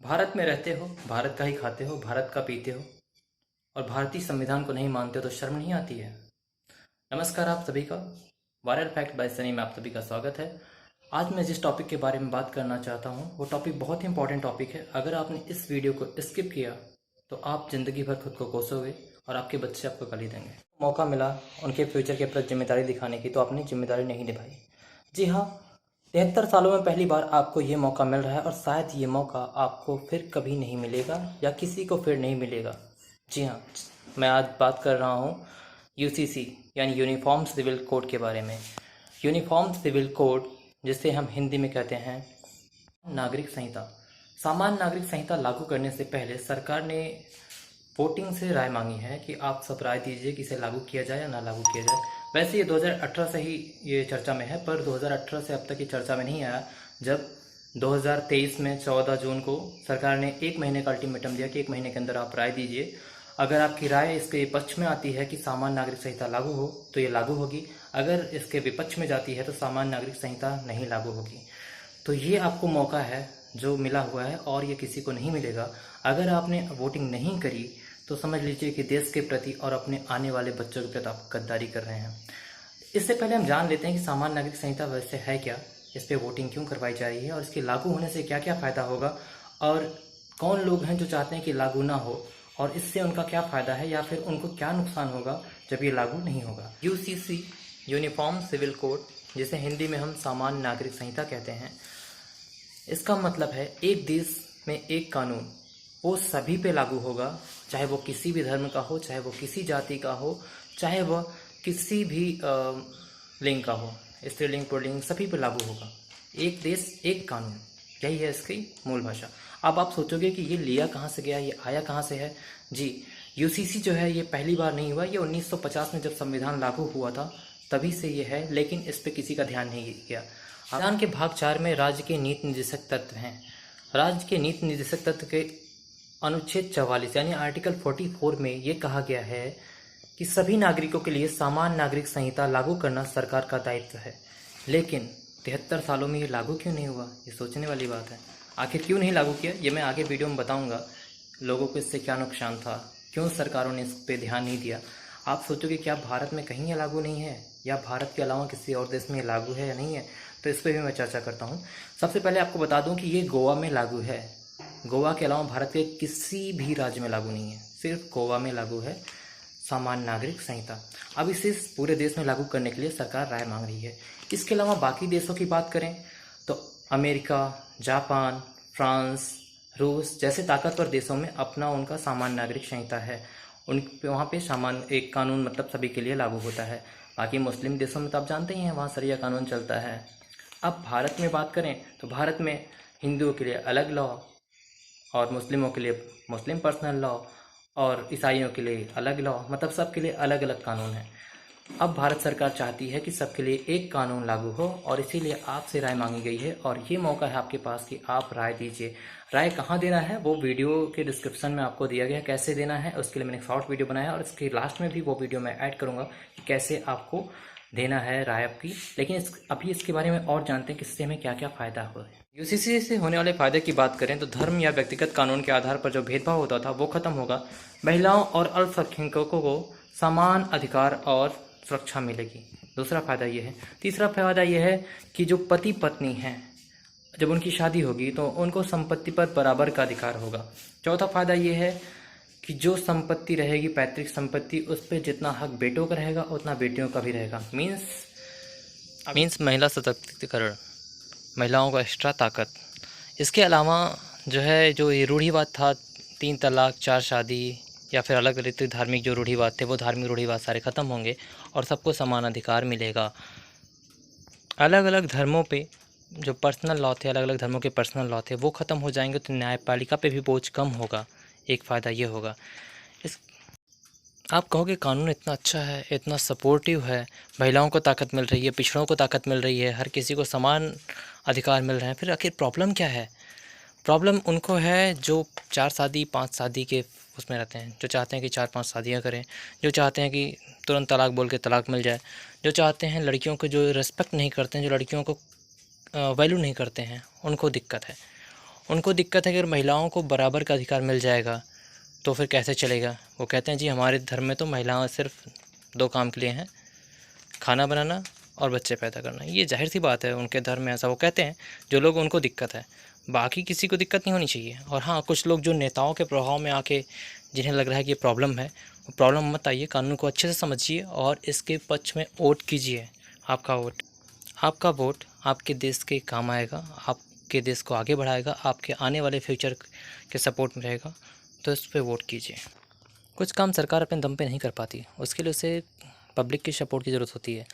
भारत में रहते हो, भारत का ही खाते हो, भारत का पीते हो और भारतीय संविधान को नहीं मानते हो तो शर्म नहीं आती है। नमस्कार आप सभी का वायरल फैक्ट बाय सनी में आप सभी का स्वागत है। आज मैं जिस टॉपिक के बारे में बात करना चाहता हूँ वो टॉपिक बहुत ही इंपॉर्टेंट टॉपिक है। अगर आपने इस वीडियो को स्किप किया तो आप जिंदगी भर खुद को कोसोगे और आपके बच्चे आपको गाली देंगे। मौका मिला उनके फ्यूचर के प्रति जिम्मेदारी दिखाने की तो आपने जिम्मेदारी नहीं निभाई। जी हाँ, 73 सालों में पहली बार आपको ये मौका मिल रहा है और शायद ये मौका आपको फिर कभी नहीं मिलेगा या किसी को फिर नहीं मिलेगा। जी हाँ, मैं आज बात कर रहा हूँ यूसीसी यानी यूनिफॉर्म सिविल कोड के बारे में। यूनिफॉर्म सिविल कोड जिसे हम हिंदी में कहते हैं नागरिक संहिता। सामान्य नागरिक संहिता लागू करने से पहले सरकार ने वोटिंग से राय मांगी है कि आप सब राय दीजिए कि इसे लागू किया जाए या ना लागू किया जाए। वैसे ये 2018 से ही ये चर्चा में है, पर 2018 से अब तक ये चर्चा में नहीं आया। जब 2023 में 14 जून को सरकार ने 1 महीने का अल्टीमेटम दिया कि 1 महीने के अंदर आप राय दीजिए। अगर आपकी राय इसके पक्ष में आती है कि सामान्य नागरिक संहिता लागू हो तो ये लागू होगी, अगर इसके विपक्ष में जाती है तो सामान्य नागरिक संहिता नहीं लागू होगी। तो ये आपको मौका है जो मिला हुआ है और ये किसी को नहीं मिलेगा। अगर आपने वोटिंग नहीं करी तो समझ लीजिए कि देश के प्रति और अपने आने वाले बच्चों के प्रति आप गद्दारी कर रहे हैं। इससे पहले हम जान लेते हैं कि सामान्य नागरिक संहिता वैसे है क्या, इस पर वोटिंग क्यों करवाई जा रही है और इसके लागू होने से क्या क्या फ़ायदा होगा और कौन लोग हैं जो चाहते हैं कि लागू ना हो और इससे उनका क्या फ़ायदा है या फिर उनको क्या नुकसान होगा जब ये लागू नहीं होगा। यूसीसी यूनिफॉर्म सिविल कोड, जिसे हिंदी में हम सामान्य नागरिक संहिता कहते हैं, इसका मतलब है एक देश में एक कानून वो सभी पे लागू होगा, चाहे वो किसी भी धर्म का हो, चाहे वो किसी जाति का हो, चाहे वह किसी भी लिंग का हो, स्त्रीलिंग पुल्लिंग सभी पे लागू होगा। एक देश एक कानून, यही है इसकी मूल भाषा। अब आप सोचोगे कि ये लिया कहाँ से गया, ये आया कहाँ से है। जी, यूसीसी जो है ये पहली बार नहीं हुआ, ये 1950 में जब संविधान लागू हुआ था तभी से ये है, लेकिन इस पर किसी का ध्यान नहीं गया। संविधान के भाग 4 में राज्य के नीति निर्देशक तत्व हैं। राज्य के नीति निर्देशक तत्व के अनुच्छेद 44 यानी आर्टिकल 44 में ये कहा गया है कि सभी नागरिकों के लिए सामान्य नागरिक संहिता लागू करना सरकार का दायित्व है। लेकिन 73 सालों में ये लागू क्यों नहीं हुआ, ये सोचने वाली बात है। आखिर क्यों नहीं लागू किया ये मैं आगे वीडियो में बताऊंगा। लोगों को इससे क्या नुकसान था, क्यों सरकारों ने इस पर ध्यान नहीं दिया। आप सोचोगे क्या भारत में कहीं ये लागू नहीं है या भारत के अलावा किसी और देश में ये लागू है या नहीं है, तो इस पर भी मैं चर्चा करता हूँ। सबसे पहले आपको बता दूँ कि ये गोवा में लागू है। गोवा के अलावा भारत के किसी भी राज्य में लागू नहीं है, सिर्फ गोवा में लागू है सामान्य नागरिक संहिता। अब इसे पूरे देश में लागू करने के लिए सरकार राय मांग रही है। इसके अलावा बाकी देशों की बात करें तो अमेरिका, जापान, फ्रांस, रूस जैसे ताकतवर देशों में अपना उनका सामान्य नागरिक संहिता है। उन वहाँ पे सामान्य एक कानून मतलब सभी के लिए लागू होता है। बाकी मुस्लिम देशों में तो आप जानते ही हैं वहाँ शरिया कानून चलता है। अब भारत में बात करें तो भारत में हिंदुओं के लिए अलग लॉ और मुस्लिमों के लिए मुस्लिम पर्सनल लॉ और ईसाइयों के लिए अलग लॉ, मतलब सबके लिए अलग अलग कानून है। अब भारत सरकार चाहती है कि सबके लिए एक कानून लागू हो और इसीलिए आपसे राय मांगी गई है और ये मौका है आपके पास कि आप राय दीजिए। राय कहाँ देना है वो वीडियो के डिस्क्रिप्शन में आपको दिया गया है, कैसे देना है उसके लिए मैंने एक शॉर्ट वीडियो बनाया और इसके लास्ट में भी वो वीडियो मैं ऐड करूँगा कि कैसे आपको देना है राय आपकी। लेकिन अभी इसके बारे में और जानते हैं कि इससे हमें क्या क्या फ़ायदा हुआ है। यूसीसी से होने वाले फ़ायदे की बात करें तो धर्म या व्यक्तिगत कानून के आधार पर जो भेदभाव होता था वो खत्म होगा। महिलाओं और अल्पसंख्यकों को समान अधिकार और सुरक्षा मिलेगी, दूसरा फ़ायदा ये है। तीसरा फ़ायदा ये है कि जो पति पत्नी हैं जब उनकी शादी होगी तो उनको संपत्ति पर बराबर का अधिकार होगा। चौथा फ़ायदा ये है कि जो संपत्ति रहेगी पैतृक संपत्ति उस पर जितना हक बेटों का रहेगा उतना बेटियों का भी रहेगा। मीन्स महिला सशक्तिकरण, महिलाओं को एक्स्ट्रा ताकत। इसके अलावा जो है जो ये रूढ़िवाद था 3 तलाक 4 शादी या फिर अलग अलग धार्मिक जो रूढ़िवाद थे वो धार्मिक रूढ़िवाद सारे ख़त्म होंगे और सबको समान अधिकार मिलेगा। अलग अलग धर्मों पे जो पर्सनल लॉ थे, अलग अलग धर्मों के पर्सनल लॉ थे वो ख़त्म हो जाएंगे तो न्यायपालिका पे भी बोझ कम होगा। एक फ़ायदा ये होगा। इस आप कहोगे कानून इतना अच्छा है, इतना सपोर्टिव है, महिलाओं को ताकत मिल रही है, पिछड़ों को ताकत मिल रही है, हर किसी को समान अधिकार मिल रहे हैं, फिर आखिर प्रॉब्लम क्या है? प्रॉब्लम उनको है जो 4 शादी 5 शादी के उसमें रहते हैं, जो चाहते हैं कि 4-5 शादियां करें, जो चाहते हैं कि तुरंत तलाक बोल के तलाक मिल जाए, जो चाहते हैं लड़कियों को जो रिस्पेक्ट नहीं करते हैं, जो लड़कियों को वैल्यू नहीं करते हैं, उनको दिक्कत है। उनको दिक्कत है कि अगर महिलाओं को बराबर का अधिकार मिल जाएगा तो फिर कैसे चलेगा। वो कहते हैं जी हमारे धर्म में तो महिलाएं सिर्फ 2 काम के लिए हैं, खाना बनाना और बच्चे पैदा करना। ये जाहिर सी बात है, उनके धर्म में ऐसा वो कहते हैं, जो लोग उनको दिक्कत है। बाकी किसी को दिक्कत नहीं होनी चाहिए। और हाँ, कुछ लोग जो नेताओं के प्रभाव में आके जिन्हें लग रहा है कि ये प्रॉब्लम है, वो प्रॉब्लम मत आइए, कानून को अच्छे से समझिए और इसके पक्ष में वोट कीजिए। आपका वोट आपके देश के काम आएगा, आपके देश को आगे बढ़ाएगा, आपके आने वाले फ्यूचर के सपोर्ट में रहेगा, तो इस पर वोट कीजिए। कुछ काम सरकार अपने दम पे नहीं कर पाती, उसके लिए उसे पब्लिक की सपोर्ट की ज़रूरत होती है।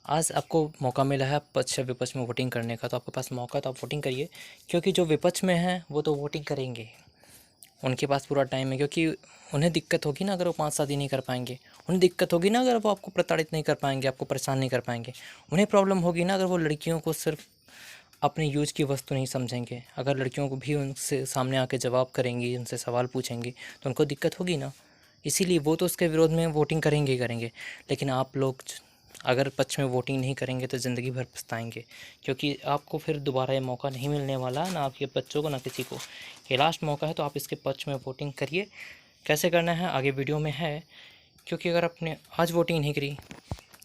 आज आपको मौका मिला है पक्ष विपक्ष में वोटिंग करने का, तो आपके पास मौका, तो आप वोटिंग करिए। क्योंकि जो विपक्ष में हैं वो तो वोटिंग करेंगे, उनके पास पूरा टाइम है। क्योंकि उन्हें दिक्कत होगी ना अगर वो 5 शादी नहीं कर पाएंगे, उन्हें दिक्कत होगी ना अगर वो आपको प्रताड़ित नहीं कर पाएंगे, आपको परेशान नहीं कर पाएंगे, उन्हें प्रॉब्लम होगी ना अगर वो लड़कियों को सिर्फ अपने यूज की वस्तु नहीं समझेंगे, अगर लड़कियों को भी उनसे सामने आके जवाब करेंगी, उनसे सवाल पूछेंगी, तो उनको दिक्कत होगी ना। इसीलिए वो तो उसके विरोध में वोटिंग करेंगे ही करेंगे। लेकिन आप लोग अगर पक्ष में वोटिंग नहीं करेंगे तो ज़िंदगी भर पछताएंगे। क्योंकि आपको फिर दोबारा ये मौका नहीं मिलने वाला, ना आपके बच्चों को ना किसी को। ये लास्ट मौका है, तो आप इसके पक्ष में वोटिंग करिए। कैसे करना है आगे वीडियो में है। क्योंकि अगर आपने आज वोटिंग नहीं करी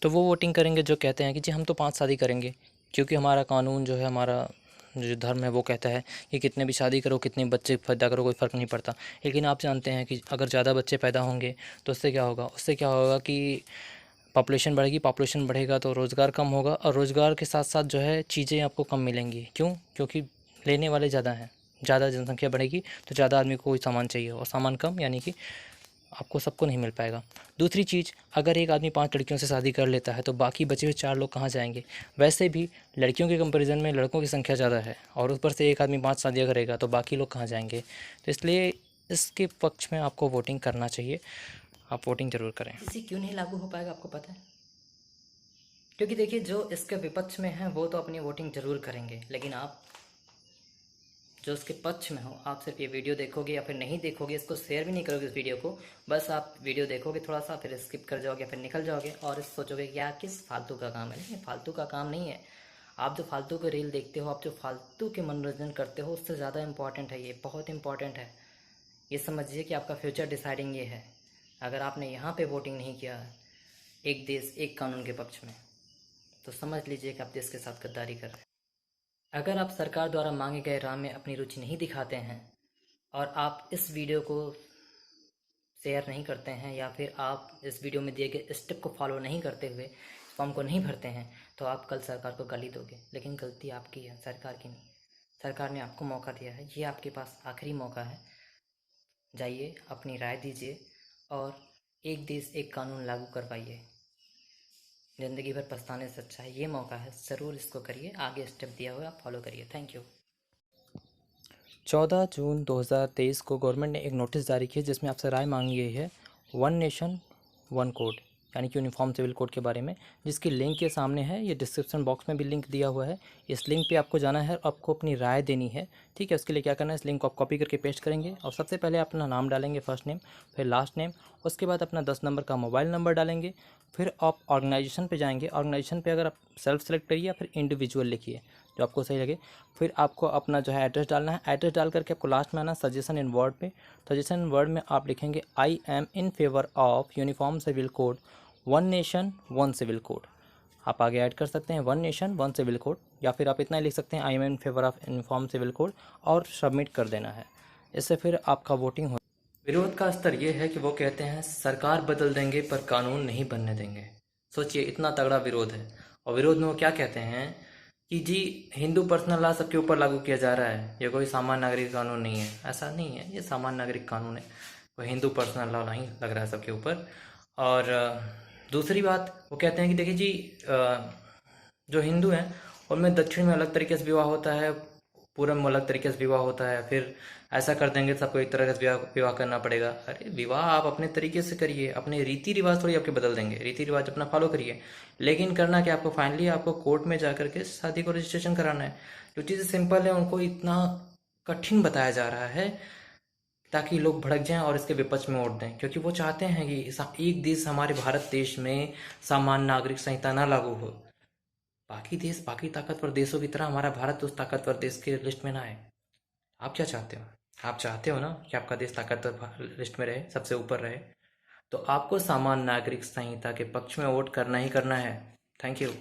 तो वो वोटिंग करेंगे जो कहते हैं कि जी हम तो 5 शादी करेंगे। क्योंकि हमारा कानून जो है, हमारा जो धर्म है वो कहता है कि कितने भी शादी करो, कितने बच्चे पैदा करो, कोई फ़र्क नहीं पड़ता। लेकिन आप जानते हैं कि अगर ज़्यादा बच्चे पैदा होंगे तो उससे क्या होगा, कि पॉपुलेशन बढ़ेगी, पॉपुलेशन बढ़ेगा तो रोज़गार कम होगा, और रोज़गार के साथ साथ जो है चीज़ें आपको कम मिलेंगी। क्यों? क्योंकि लेने वाले ज़्यादा हैं, ज़्यादा जनसंख्या बढ़ेगी तो ज़्यादा आदमी को कोई सामान चाहिए, और सामान कम यानी कि आपको सबको नहीं मिल पाएगा। दूसरी चीज़, अगर एक आदमी 5 लड़कियों से शादी कर लेता है तो बाकी बचे हुए 4 लोग कहाँ जाएंगे। वैसे भी लड़कियों के कंपैरिजन में लड़कों की संख्या ज़्यादा है, और ऊपर से एक आदमी 5 शादियाँ करेगा तो बाकी लोग कहाँ जाएंगे। तो इसलिए इसके पक्ष में आपको वोटिंग करना चाहिए। आप वोटिंग ज़रूर करें। इसी क्यों नहीं लागू हो पाएगा आपको पता है? क्योंकि देखिए, जो इसके विपक्ष में हैं वो तो अपनी वोटिंग ज़रूर करेंगे, लेकिन आप जो उसके पक्ष में हो, आप सिर्फ ये वीडियो देखोगे या फिर नहीं देखोगे, इसको शेयर भी नहीं करोगे इस वीडियो को, बस आप वीडियो देखोगे थोड़ा सा, फिर स्किप कर जाओगे, फिर निकल जाओगे और सोचोगे कि यार किस फालतू का काम है। नहीं, फालतू का काम नहीं है। आप जो फालतू के रील देखते हो, आप जो फालतू के मनोरंजन करते हो, उससे ज़्यादा इंपॉर्टेंट है, ये बहुत इंपॉर्टेंट है। ये समझिए कि आपका फ्यूचर डिसाइडिंग ये है। अगर आपने यहाँ पे वोटिंग नहीं किया है एक देश एक कानून के पक्ष में, तो समझ लीजिए कि आप देश के साथ गद्दारी कर रहे हैं। अगर आप सरकार द्वारा मांगे गए राह में अपनी रुचि नहीं दिखाते हैं और आप इस वीडियो को शेयर नहीं करते हैं, या फिर आप इस वीडियो में दिए गए स्टेप को फॉलो नहीं करते हुए फॉर्म को नहीं भरते हैं, तो आप कल सरकार को गाली दोगे। लेकिन गलती आपकी है, सरकार की नहीं। सरकार ने आपको मौका दिया है, ये आपके पास आखिरी मौका है। जाइए, अपनी राय दीजिए और एक देश एक कानून लागू करवाइए। ज़िंदगी भर पछताने से अच्छा है, ये मौका है, ज़रूर इसको करिए। आगे स्टेप दिया हुआ आप फॉलो करिए। Thank you. 14 जून 2023 को गवर्नमेंट ने एक नोटिस जारी किया जिसमें आपसे राय मांगी गई है वन नेशन वन कोड, यानी कि यूनिफॉर्म सिविल कोड के बारे में, जिसकी लिंक के सामने है। ये डिस्क्रिप्शन बॉक्स में भी लिंक दिया हुआ है। इस लिंक पे आपको जाना है और आपको अपनी राय देनी है। ठीक है, उसके लिए क्या करना है, इस लिंक को आप कॉपी करके पेस्ट करेंगे और सबसे पहले अपना नाम डालेंगे, फर्स्ट नेम, फिर लास्ट नेम, उसके बाद अपना 10 नंबर का मोबाइल नंबर डालेंगे। फिर आप ऑर्गेनाइजेशन पे जाएंगे। ऑर्गेनाइजेशन पे अगर आप सेल्फ सेलेक्ट करिए या फिर इंडिविजुअल लिखिए, जो आपको सही लगे। फिर आपको अपना जो है एड्रेस डालना है। एड्रेस डाल करके आपको लास्ट में आना सजेशन इन वर्ड पे। सजेशन इन वर्ड में आप लिखेंगे I am in favour of uniform civil code, one nation one civil code. आप आगे ऐड कर सकते हैं one nation one civil code, या फिर आप इतना ही लिख सकते हैं I am in favour of uniform civil code, और सबमिट कर देना है। इससे फिर आपका वोटिंग हो। विरोध का स्तर ये है कि वो कहते हैं सरकार बदल देंगे पर कानून नहीं बनने देंगे। सोचिए, इतना तगड़ा विरोध है। और विरोध में वो क्या कहते हैं कि जी हिंदू पर्सनल लॉ सबके ऊपर लागू किया जा रहा है, ये कोई सामान्य नागरिक कानून नहीं है। ऐसा नहीं है, ये सामान्य नागरिक कानून है, कोई हिंदू पर्सनल लॉ नहीं लग रहा है सबके ऊपर। और दूसरी बात, वो कहते हैं कि देखिए जी, जो हिंदू हैं उनमें दक्षिण में अलग तरीके से विवाह होता है, पूरब में अलग तरीके से विवाह होता है। फिर ऐसा कर देंगे तो सबको एक तरह का विवाह करना पड़ेगा। अरे विवाह आप अपने तरीके से करिए, अपने रीति रिवाज थोड़ी आपके बदल देंगे, रीति रिवाज अपना फॉलो करिए। लेकिन करना क्या, आपको फाइनली आपको कोर्ट में जा करके शादी को रजिस्ट्रेशन कराना है। जो चीज़ें सिंपल है उनको इतना कठिन बताया जा रहा है ताकि लोग भड़क जाएं और इसके विपक्ष में वोट दें। क्योंकि वो चाहते हैं कि एक देश, हमारे भारत देश में सामान्य नागरिक संहिता ना लागू हो। बाकी देश, बाकी ताकतवर देशों की तरह हमारा भारत उस ताकतवर देश के लिस्ट में ना आए। आप क्या चाहते हो? आप चाहते हो ना कि आपका देश ताकतवर लिस्ट में रहे, सबसे ऊपर रहे, तो आपको सामान्य नागरिक संहिता के पक्ष में वोट करना ही करना है। Thank you.